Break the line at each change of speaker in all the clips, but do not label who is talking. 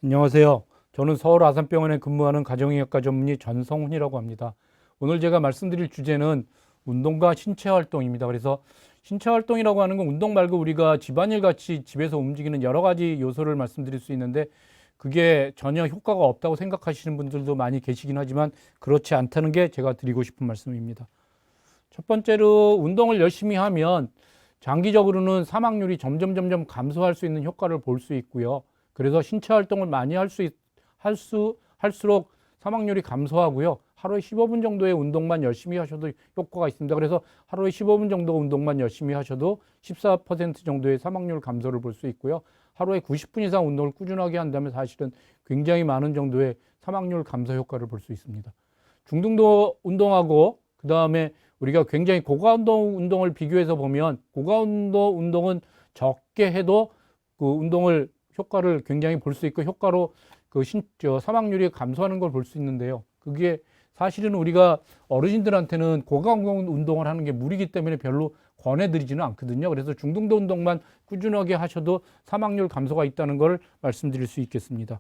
안녕하세요. 저는 서울 아산병원에 근무하는 가정의학과 전문의 전성훈이라고 합니다. 오늘 제가 말씀드릴 주제는 운동과 신체 활동입니다. 그래서 신체 활동이라고 하는 건 운동 말고 우리가 집안일 같이 집에서 움직이는 여러 가지 요소를 말씀드릴 수 있는데, 그게 전혀 효과가 없다고 생각하시는 분들도 많이 계시긴 하지만 그렇지 않다는 게 제가 드리고 싶은 말씀입니다. 첫 번째로, 운동을 열심히 하면 장기적으로는 사망률이 점점 감소할 수 있는 효과를 볼 수 있고요. 그래서 신체 활동을 많이 할수록 사망률이 감소하고요. 하루에 15분 정도의 운동만 열심히 하셔도 효과가 있습니다. 그래서 하루에 15분 정도 운동만 열심히 하셔도 14% 정도의 사망률 감소를 볼 수 있고요. 하루에 90분 이상 운동을 꾸준하게 한다면 사실은 굉장히 많은 정도의 사망률 감소 효과를 볼 수 있습니다. 중등도 운동하고 그 다음에 우리가 굉장히 고강도 운동을 비교해서 보면, 고강도 운동은 적게 해도 그 운동을 효과를 굉장히 볼 수 있고, 효과로 사망률이 감소하는 걸 볼 수 있는데요. 그게 사실은 우리가 어르신들한테는 고강도 운동을 하는 게 무리기 때문에 별로 권해드리지는 않거든요. 그래서 중등도 운동만 꾸준하게 하셔도 사망률 감소가 있다는 걸 말씀드릴 수 있겠습니다.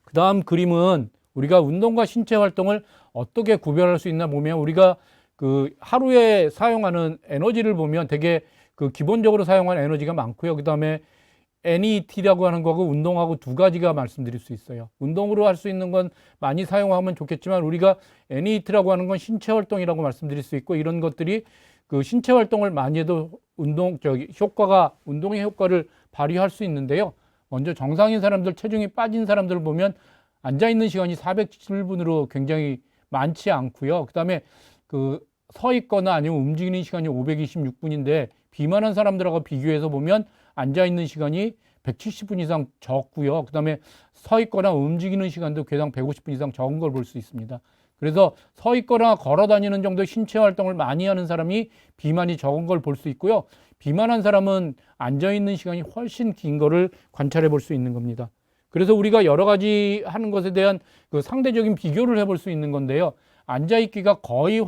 그 다음 그림은 우리가 운동과 신체 활동을 어떻게 구별할 수 있나 보면, 우리가 그 하루에 사용하는 에너지를 보면 되게 그 기본적으로 사용하는 에너지가 많고요. 그 다음에 NET라고 하는 거하고 운동하고 두 가지가 말씀드릴 수 있어요. 운동으로 할 수 있는 건 많이 사용하면 좋겠지만, 우리가 NET라고 하는 건 신체 활동이라고 말씀드릴 수 있고, 이런 것들이 그 신체 활동을 많이 해도 운동의 효과를 발휘할 수 있는데요. 먼저 정상인 사람들, 체중이 빠진 사람들을 보면 앉아있는 시간이 407분으로 굉장히 많지 않고요. 그 다음에 서 있거나 아니면 움직이는 시간이 526분인데, 비만한 사람들하고 비교해서 보면 앉아있는 시간이 170분 이상 적고요. 그 다음에 서 있거나 움직이는 시간도 괴당 150분 이상 적은 걸 볼 수 있습니다. 그래서 서 있거나 걸어 다니는 정도의 신체 활동을 많이 하는 사람이 비만이 적은 걸 볼 수 있고요. 비만한 사람은 앉아있는 시간이 훨씬 긴 거를 관찰해 볼 수 있는 겁니다. 그래서 우리가 여러 가지 하는 것에 대한 그 상대적인 비교를 해볼 수 있는 건데요. 앉아있기가 거의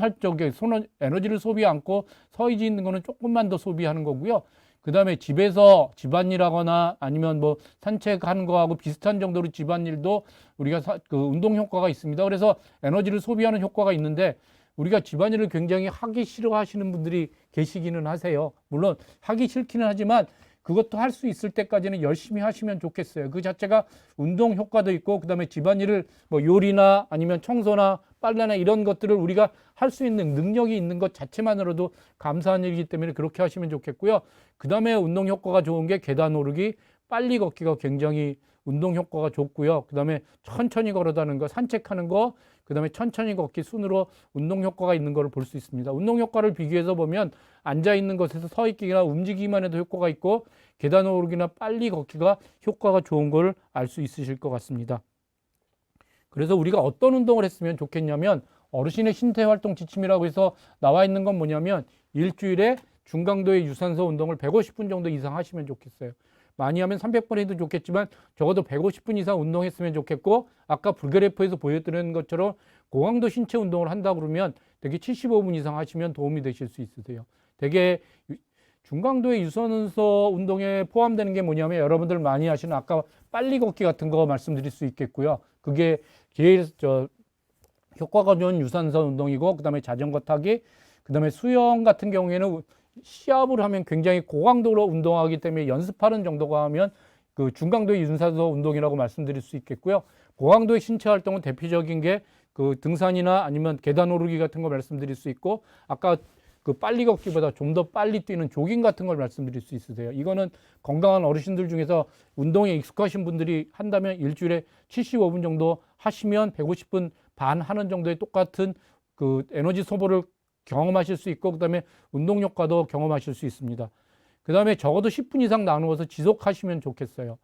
에너지를 소비 않고 서 있는 거는 조금만 더 소비하는 거고요. 그 다음에 집에서 집안일 하거나 아니면 뭐 산책하는 거하고 비슷한 정도로 집안일도 우리가 그 운동 효과가 있습니다. 그래서 에너지를 소비하는 효과가 있는데, 우리가 집안일을 굉장히 하기 싫어하시는 분들이 계시기는 하세요. 물론 하기 싫기는 하지만 그것도 할 수 있을 때까지는 열심히 하시면 좋겠어요. 그 자체가 운동 효과도 있고, 그 다음에 집안일을 뭐 요리나 아니면 청소나 빨래나 이런 것들을 우리가 할 수 있는 능력이 있는 것 자체만으로도 감사한 일이기 때문에 그렇게 하시면 좋겠고요. 그 다음에 운동 효과가 좋은 게 계단 오르기, 빨리 걷기가 굉장히 운동 효과가 좋고요. 그 다음에 천천히 걸어다니는 거, 산책하는 거, 그 다음에 천천히 걷기 순으로 운동 효과가 있는 걸 볼 수 있습니다. 운동 효과를 비교해서 보면 앉아 있는 것에서 서 있기나 움직이기만 해도 효과가 있고, 계단 오르기나 빨리 걷기가 효과가 좋은 걸 알 수 있으실 것 같습니다. 그래서 우리가 어떤 운동을 했으면 좋겠냐면, 어르신의 신체 활동 지침이라고 해서 나와 있는 건 뭐냐면, 일주일에 중강도의 유산소 운동을 150분 정도 이상 하시면 좋겠어요. 많이 하면 300번 해도 좋겠지만 적어도 150분 이상 운동했으면 좋겠고, 아까 불그래프에서 보여드린 것처럼 고강도 신체 운동을 한다 그러면 되게 75분 이상 하시면 도움이 되실 수 있으세요. 되게 중강도의 유산소 운동에 포함되는 게 뭐냐면, 여러분들 많이 하시는 아까 빨리 걷기 같은 거 말씀드릴 수 있겠고요. 그게 제일 효과가 좋은 유산소 운동이고, 그 다음에 자전거 타기, 그 다음에 수영 같은 경우에는 시합을 하면 굉장히 고강도로 운동하기 때문에 연습하는 정도가 하면 그 중강도의 유산소 운동이라고 말씀드릴 수 있겠고요. 고강도의 신체 활동은 대표적인 게 그 등산이나 아니면 계단 오르기 같은 거 말씀드릴 수 있고, 아까 그 빨리 걷기보다 좀 더 빨리 뛰는 조깅 같은 걸 말씀드릴 수 있으세요. 이거는 건강한 어르신들 중에서 운동에 익숙하신 분들이 한다면 일주일에 75분 정도 하시면 150분 반 하는 정도의 똑같은 그 에너지 소모를 경험하실 수 있고, 그 다음에 운동 효과도 경험하실 수 있습니다. 그 다음에 적어도 10분 이상 나누어서 지속하시면 좋겠어요.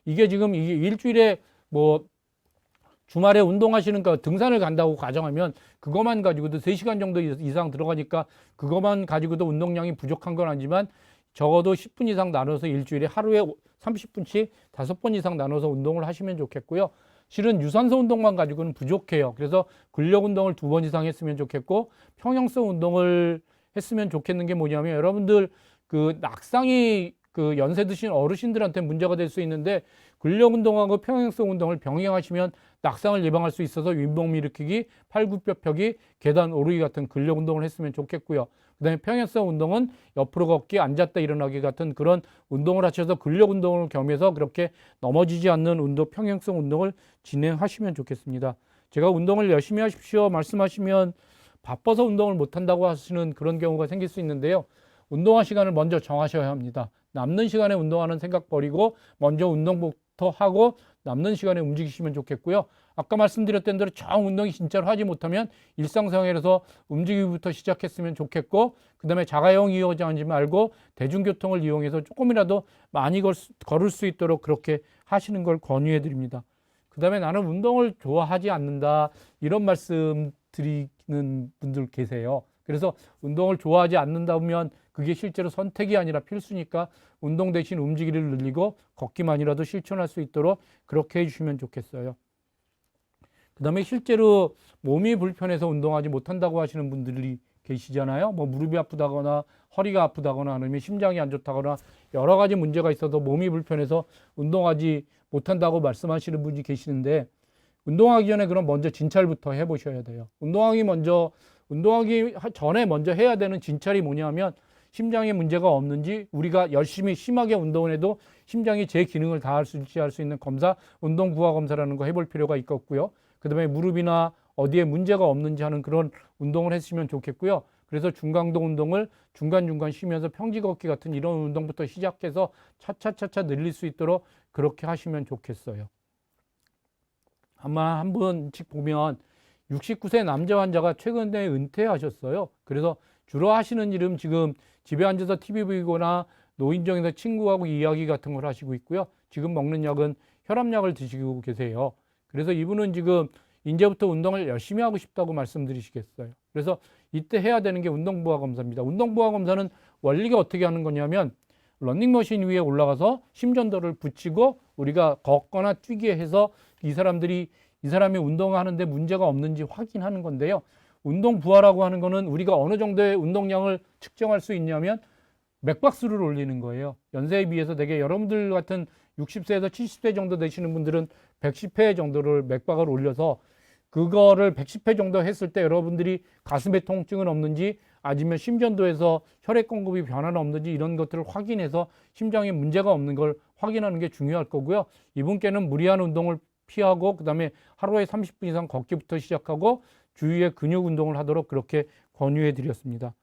이게 지금 이게 일주일에 뭐 주말에 운동하시는 거 등산을 간다고 가정하면 그것만 가지고도 3시간 정도 이상 들어가니까 그것만 가지고도 운동량이 부족한 건 아니지만, 적어도 10분 이상 나눠서 일주일에 하루에 30분씩 5번 이상 나눠서 운동을 하시면 좋겠고요. 실은 유산소 운동만 가지고는 부족해요. 그래서 근력 운동을 2번 이상 했으면 좋겠고, 평형성 운동을 했으면 좋겠는 게 뭐냐면, 여러분들 그 낙상이 그 연세 드신 어르신들한테 문제가 될 수 있는데 근력 운동하고 평행성 운동을 병행하시면 낙상을 예방할 수 있어서 윗몸 일으키기, 팔굽혀 펴기, 계단 오르기 같은 근력 운동을 했으면 좋겠고요. 그다음에 평행성 운동은 옆으로 걷기, 앉았다 일어나기 같은 그런 운동을 하셔서 근력 운동을 겸해서 그렇게 넘어지지 않는 운동, 평행성 운동을 진행하시면 좋겠습니다. 제가 운동을 열심히 하십시오 말씀하시면 바빠서 운동을 못 한다고 하시는 그런 경우가 생길 수 있는데요. 운동할 시간을 먼저 정하셔야 합니다. 남는 시간에 운동하는 생각 버리고 먼저 운동부터 하고 남는 시간에 움직이시면 좋겠고요. 아까 말씀드렸던 대로 정 운동이 진짜로 하지 못하면 일상생활에서 움직이기부터 시작했으면 좋겠고, 그 다음에 자가용 이용하지 말고 대중교통을 이용해서 조금이라도 많이 걸을 수 있도록 그렇게 하시는 걸 권유해 드립니다. 그 다음에 나는 운동을 좋아하지 않는다 이런 말씀 드리는 분들 계세요. 그래서 운동을 좋아하지 않는다면 그게 실제로 선택이 아니라 필수니까 운동 대신 움직이기를 늘리고 걷기만이라도 실천할 수 있도록 그렇게 해주시면 좋겠어요. 그 다음에 실제로 몸이 불편해서 운동하지 못한다고 하시는 분들이 계시잖아요. 뭐 무릎이 아프다거나 허리가 아프다거나 아니면 심장이 안 좋다거나 여러 가지 문제가 있어서 몸이 불편해서 운동하지 못한다고 말씀하시는 분이 계시는데, 운동하기 전에 그럼 먼저 진찰부터 해보셔야 돼요. 운동하기 전에 먼저 해야 되는 진찰이 뭐냐면 심장에 문제가 없는지, 우리가 열심히 심하게 운동을 해도 심장이 제 기능을 다할 수 있지 할 수 있는 검사, 운동 부하 검사라는 거 해볼 필요가 있겠고요. 그 다음에 무릎이나 어디에 문제가 없는지 하는 그런 운동을 했으면 좋겠고요. 그래서 중강도 운동을 중간중간 쉬면서 평지 걷기 같은 이런 운동부터 시작해서 차차차차 늘릴 수 있도록 그렇게 하시면 좋겠어요. 아마 한 번씩 보면 69세 남자 환자가 최근에 은퇴하셨어요. 그래서 주로 하시는 일은 지금 집에 앉아서 TV 보거나 노인정에서 친구하고 이야기 같은 걸 하시고 있고요. 지금 먹는 약은 혈압약을 드시고 계세요. 그래서 이분은 지금 이제부터 운동을 열심히 하고 싶다고 말씀드리시겠어요. 그래서 이때 해야 되는 게 운동부하 검사입니다. 운동부하 검사는 원리가 어떻게 하는 거냐면 러닝머신 위에 올라가서 심전도를 붙이고 우리가 걷거나 뛰게 해서 이 사람이 운동하는데 문제가 없는지 확인하는 건데요. 운동부하라고 하는 거는 우리가 어느 정도의 운동량을 측정할 수 있냐면 맥박수를 올리는 거예요. 연세에 비해서 되게 여러분들 같은 60세에서 70세 정도 되시는 분들은 110회 정도를 맥박을 올려서 그거를 110회 정도 했을 때 여러분들이 가슴에 통증은 없는지 아니면 심전도에서 혈액 공급이 변화는 없는지 이런 것들을 확인해서 심장에 문제가 없는 걸 확인하는 게 중요할 거고요. 이분께는 무리한 운동을 피하고 그다음에 하루에 30분 이상 걷기부터 시작하고 주위에 근육 운동을 하도록 그렇게 권유해 드렸습니다.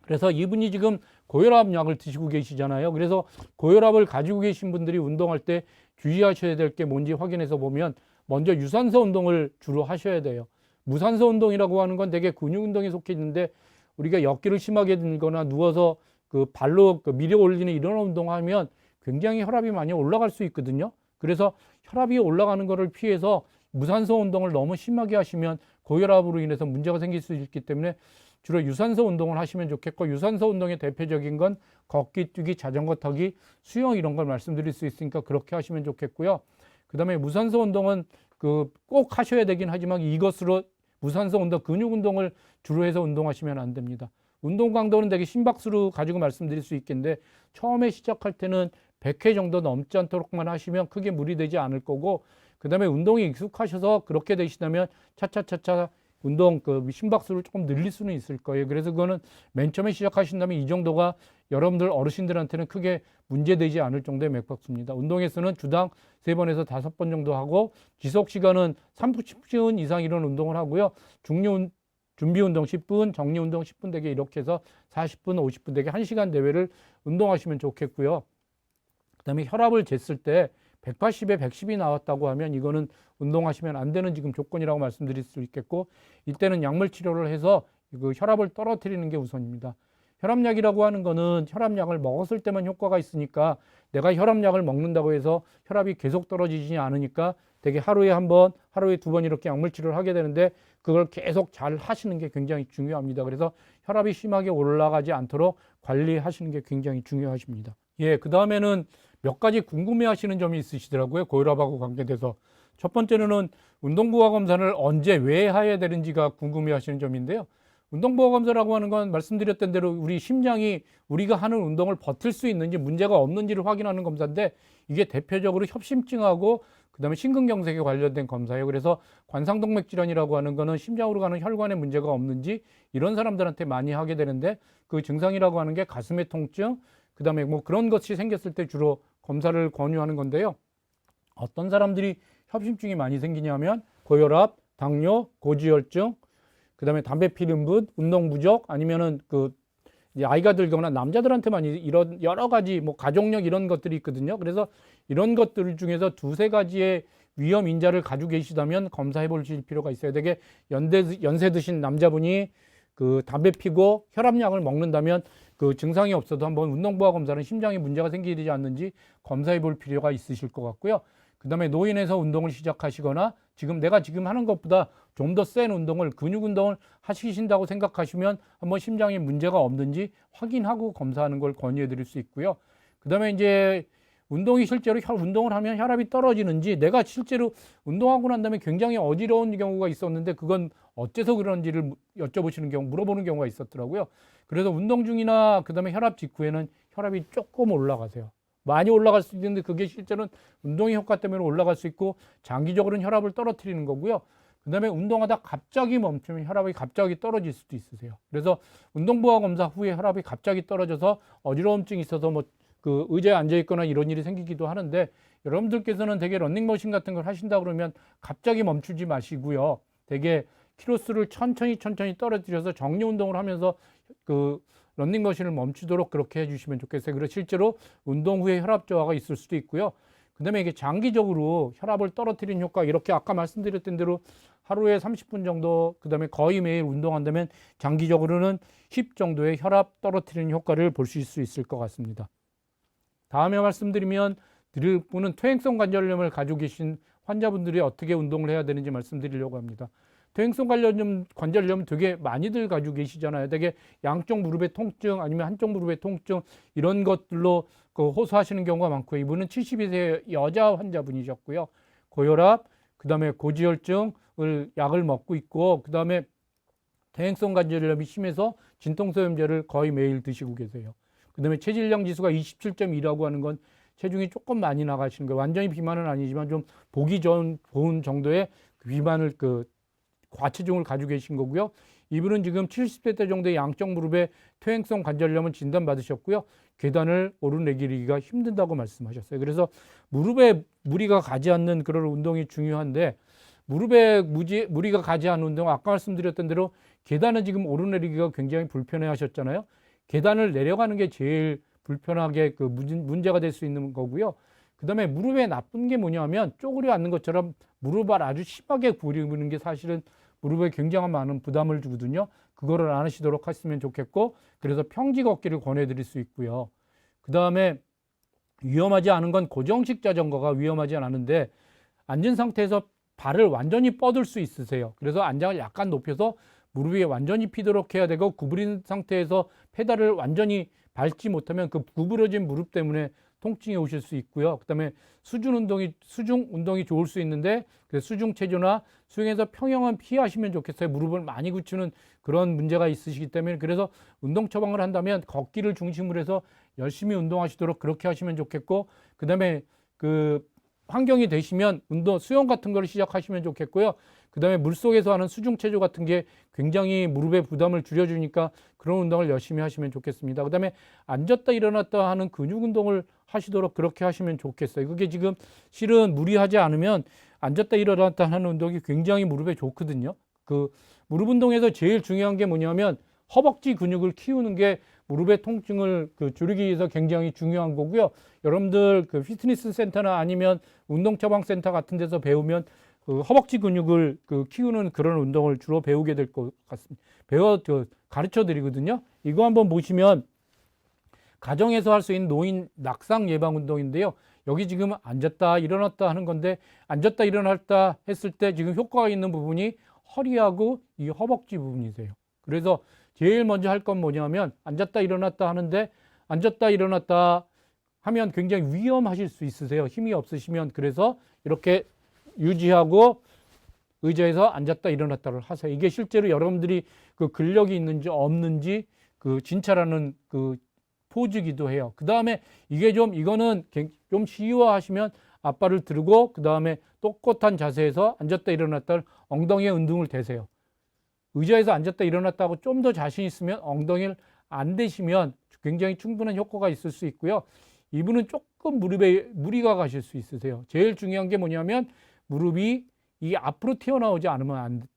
그래서 이분이 지금 고혈압 약을 드시고 계시잖아요. 그래서 고혈압을 가지고 계신 분들이 운동할 때 주의하셔야 될 게 뭔지 확인해서 보면 먼저 유산소 운동을 주로 하셔야 돼요. 무산소 운동이라고 하는 건 되게 근육 운동에 속해 있는데 우리가 역기를 심하게 들거나 누워서 그 발로 밀어 올리는 이런 운동하면 굉장히 혈압이 많이 올라갈 수 있거든요. 그래서 혈압이 올라가는 것을 피해서 무산소 운동을 너무 심하게 하시면 고혈압으로 인해서 문제가 생길 수 있기 때문에 주로 유산소 운동을 하시면 좋겠고, 유산소 운동의 대표적인 건 걷기, 뛰기, 자전거 타기, 수영 이런 걸 말씀드릴 수 있으니까 그렇게 하시면 좋겠고요. 그 다음에 무산소 운동은 꼭 하셔야 되긴 하지만 이것으로 무산소 운동, 근육 운동을 주로 해서 운동하시면 안 됩니다. 운동 강도는 되게 심박수로 가지고 말씀드릴 수 있겠는데 처음에 시작할 때는 100회 정도 넘지 않도록만 하시면 크게 무리되지 않을 거고, 그 다음에 운동이 익숙하셔서 그렇게 되시다면 차차차차 운동 심박수를 조금 늘릴 수는 있을 거예요. 그래서 그거는 맨 처음에 시작하신다면 이 정도가 여러분들 어르신들한테는 크게 문제되지 않을 정도의 맥박수입니다. 운동에서는 주당 3번에서 5번 정도 하고 지속 시간은 30분 이상 이런 운동을 하고요. 준비 운동 10분, 정리 운동 10분 되게 이렇게 해서 40분, 50분 되게 1시간 내외를 운동하시면 좋겠고요. 그다음에 혈압을 쟀을 때 180에 110이 나왔다고 하면 이거는 운동하시면 안 되는 지금 조건이라고 말씀드릴 수 있겠고, 이때는 약물 치료를 해서 그 혈압을 떨어뜨리는 게 우선입니다. 혈압약이라고 하는 거는 혈압약을 먹었을 때만 효과가 있으니까 내가 혈압약을 먹는다고 해서 혈압이 계속 떨어지지 않으니까 되게 하루에 한 번, 하루에 2번 이렇게 약물 치료를 하게 되는데 그걸 계속 잘 하시는 게 굉장히 중요합니다. 그래서 혈압이 심하게 올라가지 않도록 관리하시는 게 굉장히 중요하십니다. 예, 그 다음에는 몇 가지 궁금해 하시는 점이 있으시더라고요. 고혈압하고 관계돼서. 첫 번째는 운동부하 검사를 언제 왜 해야 되는지가 궁금해 하시는 점인데요. 운동보호검사라고 하는 건 말씀드렸던 대로 우리 심장이 우리가 하는 운동을 버틸 수 있는지 문제가 없는지를 확인하는 검사인데 이게 대표적으로 협심증하고 그다음에 심근경색에 관련된 검사예요. 그래서 관상동맥 질환이라고 하는 거는 심장으로 가는 혈관에 문제가 없는지 이런 사람들한테 많이 하게 되는데 그 증상이라고 하는 게 가슴의 통증, 그다음에 뭐 그런 것이 생겼을 때 주로 검사를 권유하는 건데요. 어떤 사람들이 협심증이 많이 생기냐면 고혈압, 당뇨, 고지혈증, 그다음에 담배 피는 분, 운동 부족, 아니면은 이제 아이가 들거나 남자들한테만 이런 여러 가지 뭐 가족력 이런 것들이 있거든요. 그래서 이런 것들 중에서 두세 가지의 위험 인자를 가지고 계시다면 검사해 보실 필요가 있어요. 되게 연세 드신 남자분이 담배 피고 혈압약을 먹는다면 그 증상이 없어도 한번 운동부하 검사는 심장에 문제가 생기지 않는지 검사해 볼 필요가 있으실 것 같고요. 그 다음에 노인에서 운동을 시작하시거나 내가 지금 하는 것보다 좀 더 센 운동을, 근육 운동을 하시신다고 생각하시면 한번 심장에 문제가 없는지 확인하고 검사하는 걸 권유해 드릴 수 있고요. 그 다음에 이제 운동이 실제로 운동을 하면 혈압이 떨어지는지, 내가 실제로 운동하고 난 다음에 굉장히 어지러운 경우가 있었는데 그건 어째서 그런지를 여쭤보시는 경우, 물어보는 경우가 있었더라고요. 그래서 운동 중이나 그 다음에 혈압 직후에는 혈압이 조금 올라가세요. 많이 올라갈 수 있는데 그게 실제로는 운동의 효과 때문에 올라갈 수 있고 장기적으로는 혈압을 떨어뜨리는 거고요. 그 다음에 운동하다 갑자기 멈추면 혈압이 갑자기 떨어질 수도 있으세요. 그래서 운동부하 검사 후에 혈압이 갑자기 떨어져서 어지러움증이 있어서 뭐 의자에 앉아 있거나 이런 일이 생기기도 하는데, 여러분들께서는 되게 런닝머신 같은 걸 하신다 그러면 갑자기 멈추지 마시고요. 되게 키로수를 천천히 떨어뜨려서 정리 운동을 하면서 런닝머신을 멈추도록 그렇게 해주시면 좋겠어요. 그래서 실제로 운동 후에 혈압 저하가 있을 수도 있고요. 그 다음에 이게 장기적으로 혈압을 떨어뜨리는 효과, 이렇게 아까 말씀드렸던 대로 하루에 30분 정도, 그 다음에 거의 매일 운동한다면 장기적으로는 10 정도의 혈압 떨어뜨리는 효과를 보실 수 있을 것 같습니다. 다음에 드릴 분은 퇴행성 관절염을 가지고 계신 환자분들이 어떻게 운동을 해야 되는지 말씀드리려고 합니다. 퇴행성 관절염 되게 많이들 가지고 계시잖아요. 되게 양쪽 무릎의 통증, 아니면 한쪽 무릎의 통증, 이런 것들로 호소하시는 경우가 많고요. 이분은 72세 여자 환자분이셨고요. 고혈압, 그 다음에 고지혈증을 약을 먹고 있고, 그 다음에 퇴행성 관절염이 심해서 진통소염제를 거의 매일 드시고 계세요. 그 다음에 체질량 지수가 27.2라고 하는 건 체중이 조금 많이 나가시는 거예요. 완전히 비만은 아니지만 좀 보기 좋은 정도의 비만을 과체중을 가지고 계신 거고요. 이분은 지금 70대 때 정도의 양쪽 무릎에 퇴행성 관절염을 진단받으셨고요. 계단을 오르내리기가 힘든다고 말씀하셨어요. 그래서 무릎에 무리가 가지 않는 그런 운동이 중요한데, 무릎에 무리가 가지 않는 운동, 아까 말씀드렸던 대로 계단은 지금 오르내리기가 굉장히 불편해 하셨잖아요. 계단을 내려가는 게 제일 불편하게 문제가 될 수 있는 거고요. 그 다음에 무릎에 나쁜 게 뭐냐면 쪼그려 앉는 것처럼 무릎을 아주 심하게 구부리는 게 사실은 무릎에 굉장히 많은 부담을 주거든요. 그거를 안 하시도록 하시면 좋겠고, 그래서 평지 걷기를 권해드릴 수 있고요. 그 다음에 위험하지 않은 건 고정식 자전거가 위험하지 않은데, 앉은 상태에서 발을 완전히 뻗을 수 있으세요. 그래서 안장을 약간 높여서 무릎이 완전히 피도록 해야 되고, 구부린 상태에서 페달을 완전히 밟지 못하면 그 구부러진 무릎 때문에 통증이 오실 수 있고요. 그 다음에 수중 운동이 좋을 수 있는데, 수중 체조나 수영에서 평형은 피하시면 좋겠어요. 무릎을 많이 굳히는 그런 문제가 있으시기 때문에. 그래서 운동 처방을 한다면 걷기를 중심으로 해서 열심히 운동하시도록 그렇게 하시면 좋겠고, 그 다음에 환경이 되시면 수영 같은 걸 시작하시면 좋겠고요. 그 다음에 물속에서 하는 수중 체조 같은 게 굉장히 무릎의 부담을 줄여주니까 그런 운동을 열심히 하시면 좋겠습니다. 그 다음에 앉았다 일어났다 하는 근육 운동을 하시도록 그렇게 하시면 좋겠어요. 그게 지금 실은 무리하지 않으면 앉았다 일어났다 하는 운동이 굉장히 무릎에 좋거든요. 무릎 운동에서 제일 중요한 게 뭐냐면 허벅지 근육을 키우는 게 무릎의 통증을 줄이기 위해서 굉장히 중요한 거고요. 여러분들 피트니스 센터나 아니면 운동 처방 센터 같은 데서 배우면 허벅지 근육을 키우는 그런 운동을 주로 배우게 될 것 같습니다. 가르쳐 드리거든요. 이거 한번 보시면 가정에서 할 수 있는 노인 낙상 예방 운동인데요. 여기 지금 앉았다 일어났다 하는 건데, 앉았다 일어났다 했을 때 지금 효과가 있는 부분이 허리하고 이 허벅지 부분이세요. 그래서 제일 먼저 할 건 뭐냐면, 앉았다 일어났다 하는데, 앉았다 일어났다 하면 굉장히 위험하실 수 있으세요. 힘이 없으시면. 그래서 이렇게 유지하고 의자에서 앉았다 일어났다를 하세요. 이게 실제로 여러분들이 그 근력이 있는지 없는지 그 진찰하는 그 포즈기도 해요. 그 다음에 이게 이거는 좀 쉬워하시면 앞발을 들고 그 다음에 똑같은 자세에서 앉았다 일어났다를 엉덩이에 운동을 대세요. 의자에서 앉았다 일어났다 하고 좀 더 자신 있으면 엉덩이를 안 대시면 굉장히 충분한 효과가 있을 수 있고요. 이분은 조금 무릎에 무리가 가실 수 있으세요. 제일 중요한 게 뭐냐면 무릎이 이 앞으로 튀어나오지 않으면 안 돼.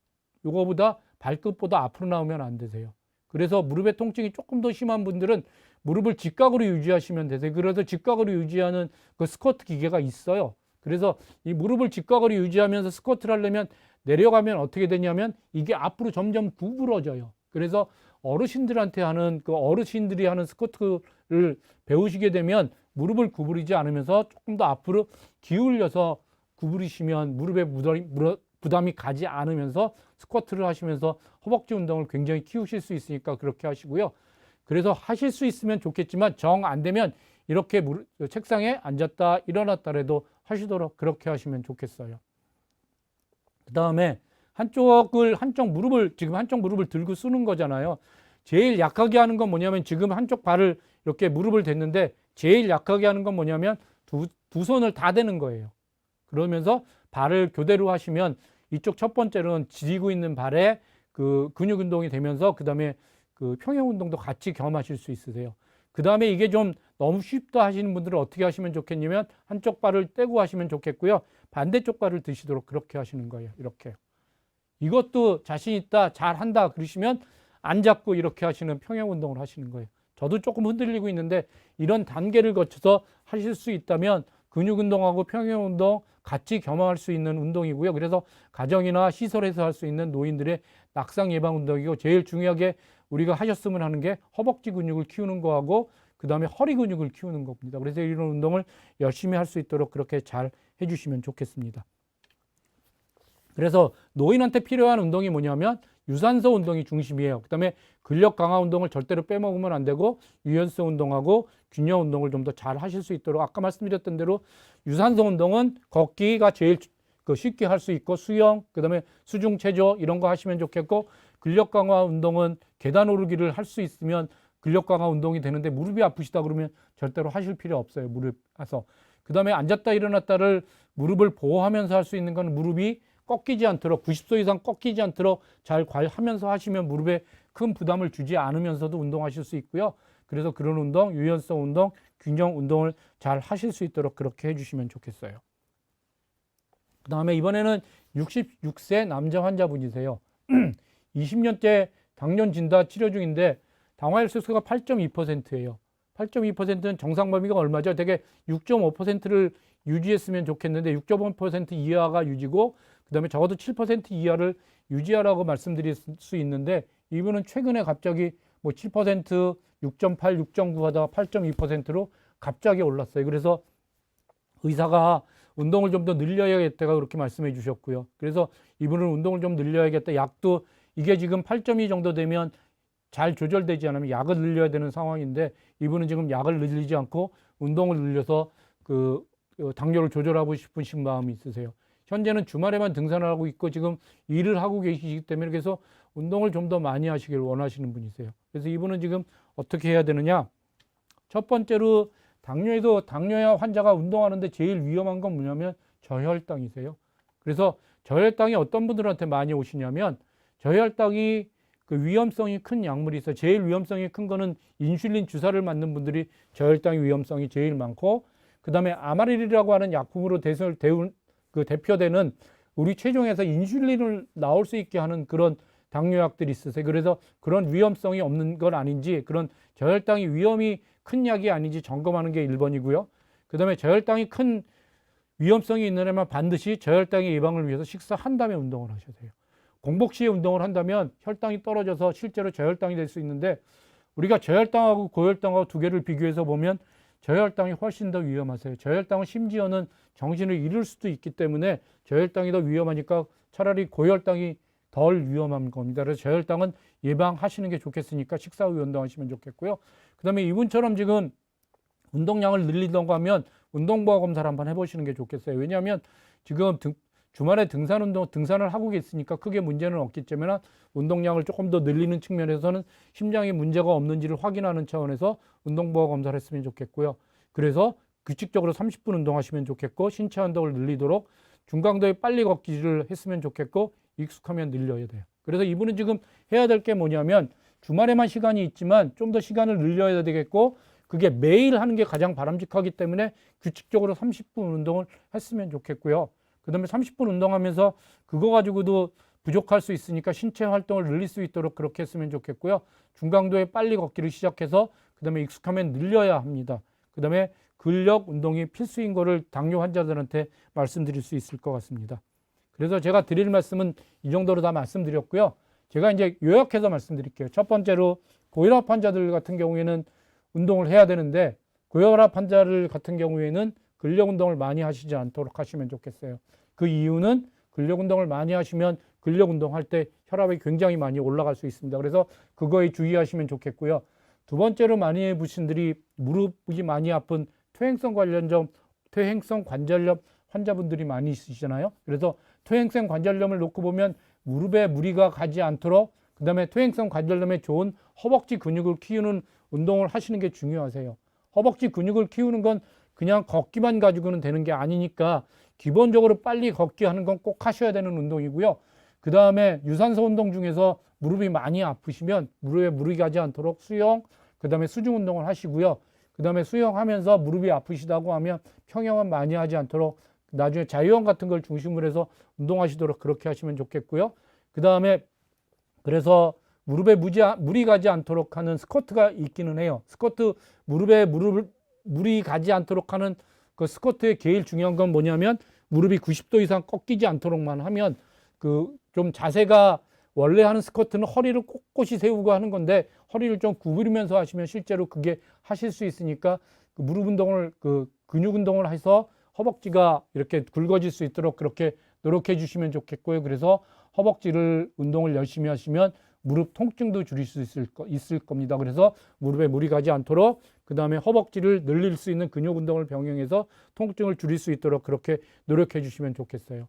요거보다 발끝보다 앞으로 나오면 안 되세요. 그래서 무릎의 통증이 조금 더 심한 분들은 무릎을 직각으로 유지하시면 되세요. 그래서 직각으로 유지하는 그 스쿼트 기계가 있어요. 그래서 이 무릎을 직각으로 유지하면서 스쿼트를 하려면 내려가면 어떻게 되냐면 이게 앞으로 점점 구부러져요. 그래서 어르신들한테 하는 그 어르신들이 하는 스쿼트를 배우시게 되면 무릎을 구부리지 않으면서 조금 더 앞으로 기울여서 구부리시면 무릎에 부담이 가지 않으면서 스쿼트를 하시면서 허벅지 운동을 굉장히 키우실 수 있으니까 그렇게 하시고요. 그래서 하실 수 있으면 좋겠지만 정 안 되면 이렇게 책상에 앉았다 일어났다라도 하시도록 그렇게 하시면 좋겠어요. 그 다음에 한쪽 무릎을 들고 쓰는 거잖아요. 제일 약하게 하는 건 뭐냐면 지금 한쪽 발을 이렇게 무릎을 댔는데 제일 약하게 하는 건 뭐냐면 두 손을 다 대는 거예요. 그러면서 발을 교대로 하시면 이쪽 첫 번째로는 지지고 있는 발에 그 근육 운동이 되면서 그 다음에 그 평형 운동도 같이 겸하실 수 있으세요. 그 다음에 이게 좀 너무 쉽다 하시는 분들은 어떻게 하시면 좋겠냐면 한쪽 발을 떼고 하시면 좋겠고요. 반대쪽 발을 드시도록 그렇게 하시는 거예요. 이렇게. 이것도 자신 있다, 잘한다 그러시면 안 잡고 이렇게 하시는 평형 운동을 하시는 거예요. 저도 조금 흔들리고 있는데 이런 단계를 거쳐서 하실 수 있다면 근육 운동하고 평형 운동 같이 겸할 수 있는 운동이고요. 그래서 가정이나 시설에서 할 수 있는 노인들의 낙상 예방 운동이고 제일 중요하게 우리가 하셨으면 하는 게 허벅지 근육을 키우는 거하고 그 다음에 허리 근육을 키우는 겁니다. 그래서 이런 운동을 열심히 할 수 있도록 그렇게 잘 해주시면 좋겠습니다. 그래서 노인한테 필요한 운동이 뭐냐면 유산소 운동이 중심이에요. 그 다음에 근력 강화 운동을 절대로 빼먹으면 안 되고 유연성 운동하고 균형 운동을 좀 더 잘 하실 수 있도록 아까 말씀드렸던 대로 유산소 운동은 걷기가 제일 쉽게 할 수 있고 수영, 그 다음에 수중 체조 이런 거 하시면 좋겠고 근력 강화 운동은 계단 오르기를 할 수 있으면 근력 강화 운동이 되는데 무릎이 아프시다 그러면 절대로 하실 필요 없어요. 무릎 와서. 그 다음에 앉았다 일어났다를 무릎을 보호하면서 할 수 있는 건 무릎이 꺾이지 않도록 90도 이상 꺾이지 않도록 잘 하면서 하시면 무릎에 큰 부담을 주지 않으면서도 운동하실 수 있고요. 그래서 그런 운동, 유연성 운동, 균형 운동을 잘 하실 수 있도록 그렇게 해주시면 좋겠어요. 그 다음에 이번에는 66세 남자 환자분이세요. 20년째 당뇨 진단 치료 중인데 당화혈색소가 8.2%예요. 8.2%는 정상 범위가 얼마죠? 되게 6.5%를 유지했으면 좋겠는데 6.5% 이하가 유지고 그 다음에 적어도 7% 이하를 유지하라고 말씀드릴 수 있는데 이분은 최근에 갑자기 뭐 7%, 6.8, 6.9 하다가 8.2%로 갑자기 올랐어요. 그래서 의사가 운동을 좀 더 늘려야겠다가 그렇게 말씀해 주셨고요. 그래서 이분은 운동을 좀 늘려야겠다. 약도 이게 지금 8.2 정도 되면 잘 조절되지 않으면 약을 늘려야 되는 상황인데 이분은 지금 약을 늘리지 않고 운동을 늘려서 그 당뇨를 조절하고 싶으신 마음이 있으세요. 현재는 주말에만 등산을 하고 있고 지금 일을 하고 계시기 때문에 그래서 운동을 좀 더 많이 하시길 원하시는 분이세요. 그래서 이분은 지금 어떻게 해야 되느냐? 첫 번째로 당뇨 환자가 운동하는데 제일 위험한 건 뭐냐면 저혈당이세요. 그래서 저혈당이 어떤 분들한테 많이 오시냐면 저혈당이 그 위험성이 큰 약물이 있어요. 제일 위험성이 큰 거는 인슐린 주사를 맞는 분들이 저혈당 위험성이 제일 많고 그 다음에 아마릴이라고 하는 약품으로 대표되는 우리 체중에서 인슐린을 나올 수 있게 하는 그런 당뇨약들이 있으세요. 그래서 그런 위험성이 없는 건 아닌지 그런 저혈당이 위험이 큰 약이 아닌지 점검하는 게 1번이고요. 그 다음에 저혈당이 큰 위험성이 있느냐면 반드시 저혈당의 예방을 위해서 식사한 다음에 운동을 하셔야 돼요. 공복 시에 운동을 한다면 혈당이 떨어져서 실제로 저혈당이 될 수 있는데 우리가 저혈당하고 고혈당하고 두 개를 비교해서 보면 저혈당이 훨씬 더 위험하세요. 저혈당은 심지어는 정신을 잃을 수도 있기 때문에 저혈당이 더 위험하니까 차라리 고혈당이 덜 위험한 겁니다. 그래서 저혈당은 예방하시는 게 좋겠으니까 식사 후에 운동하시면 좋겠고요. 그 다음에 이분처럼 지금 운동량을 늘리던가 하면 운동보아 검사를 한번 해보시는 게 좋겠어요. 왜냐하면 지금 주말에 등산을 하고 있으니까 크게 문제는 없겠지만 운동량을 조금 더 늘리는 측면에서는 심장에 문제가 없는지를 확인하는 차원에서 운동보호 검사를 했으면 좋겠고요. 그래서 규칙적으로 30분 운동하시면 좋겠고, 신체 운동을 늘리도록 중강도에 빨리 걷기를 했으면 좋겠고, 익숙하면 늘려야 돼요. 그래서 이분은 지금 해야 될 게 뭐냐면 주말에만 시간이 있지만 좀 더 시간을 늘려야 되겠고, 그게 매일 하는 게 가장 바람직하기 때문에 규칙적으로 30분 운동을 했으면 좋겠고요. 그 다음에 30분 운동하면서 그거 가지고도 부족할 수 있으니까 신체 활동을 늘릴 수 있도록 그렇게 했으면 좋겠고요. 중강도에 빨리 걷기를 시작해서 그 다음에 익숙하면 늘려야 합니다. 그 다음에 근력 운동이 필수인 거를 당뇨 환자들한테 말씀드릴 수 있을 것 같습니다. 그래서 제가 드릴 말씀은 이 정도로 다 말씀드렸고요. 제가 이제 요약해서 말씀드릴게요. 첫 번째로 고혈압 환자들 같은 경우에는 운동을 해야 되는데, 고혈압 환자들 같은 경우에는 근력 운동을 많이 하시지 않도록 하시면 좋겠어요. 그 이유는 근력 운동을 많이 하시면 근력 운동할 때 혈압이 굉장히 많이 올라갈 수 있습니다. 그래서 그거에 주의하시면 좋겠고요. 두 번째로 많이 분들이 무릎이 많이 아픈 퇴행성 관절염 환자분들이 많이 있으시잖아요. 그래서 퇴행성 관절염을 놓고 보면 무릎에 무리가 가지 않도록, 그 다음에 퇴행성 관절염에 좋은 허벅지 근육을 키우는 운동을 하시는 게 중요하세요. 허벅지 근육을 키우는 건 그냥 걷기만 가지고는 되는 게 아니니까 기본적으로 빨리 걷기 하는 건 꼭 하셔야 되는 운동이고요. 그 다음에 유산소 운동 중에서 무릎이 많이 아프시면 무릎에 무리 가지 않도록 수영, 그 다음에 수중 운동을 하시고요. 그 다음에 수영하면서 무릎이 아프시다고 하면 평형은 많이 하지 않도록 나중에 자유형 같은 걸 중심으로 해서 운동하시도록 그렇게 하시면 좋겠고요. 그 다음에 그래서 무릎에 무리 가지 않도록 하는 스쿼트가 있기는 해요. 무릎에 무리 가지 않도록 하는 그 스쿼트의 제일 중요한 건 뭐냐면 무릎이 90도 이상 꺾이지 않도록만 하면, 그 좀 자세가 원래 하는 스쿼트는 허리를 꼿꼿이 세우고 하는 건데 허리를 좀 구부리면서 하시면 실제로 그게 하실 수 있으니까 그 무릎 운동을, 그 근육 운동을 해서 허벅지가 이렇게 굵어질 수 있도록 그렇게 노력해 주시면 좋겠고요. 그래서 허벅지를 운동을 열심히 하시면 무릎 통증도 줄일 수 있을 겁니다. 그래서 무릎에 무리 가지 않도록, 그 다음에 허벅지를 늘릴 수 있는 근육 운동을 병행해서 통증을 줄일 수 있도록 그렇게 노력해 주시면 좋겠어요.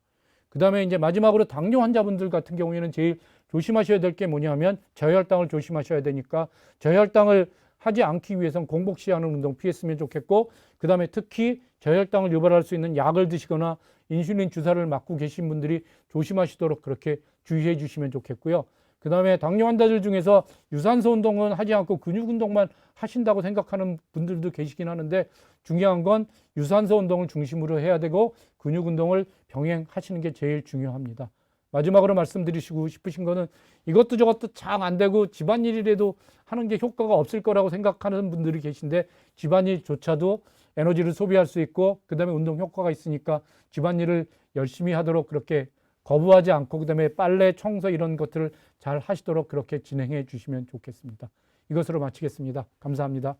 그 다음에 이제 마지막으로 당뇨 환자분들 같은 경우에는 제일 조심하셔야 될 게 뭐냐면 저혈당을 조심하셔야 되니까, 저혈당을 하지 않기 위해서는 공복 시하는 운동 피했으면 좋겠고, 그 다음에 특히 저혈당을 유발할 수 있는 약을 드시거나 인슐린 주사를 맞고 계신 분들이 조심하시도록 그렇게 주의해 주시면 좋겠고요. 그 다음에 당뇨 환자들 중에서 유산소 운동은 하지 않고 근육 운동만 하신다고 생각하는 분들도 계시긴 하는데, 중요한 건 유산소 운동을 중심으로 해야 되고 근육 운동을 병행하시는 게 제일 중요합니다. 마지막으로 말씀드리고 싶으신 거는, 이것도 저것도 잘 안 되고 집안일이라도 하는 게 효과가 없을 거라고 생각하는 분들이 계신데, 집안일조차도 에너지를 소비할 수 있고 그 다음에 운동 효과가 있으니까 집안일을 열심히 하도록 그렇게 거부하지 않고, 그 다음에 빨래, 청소 이런 것들을 잘 하시도록 그렇게 진행해 주시면 좋겠습니다. 이것으로 마치겠습니다. 감사합니다.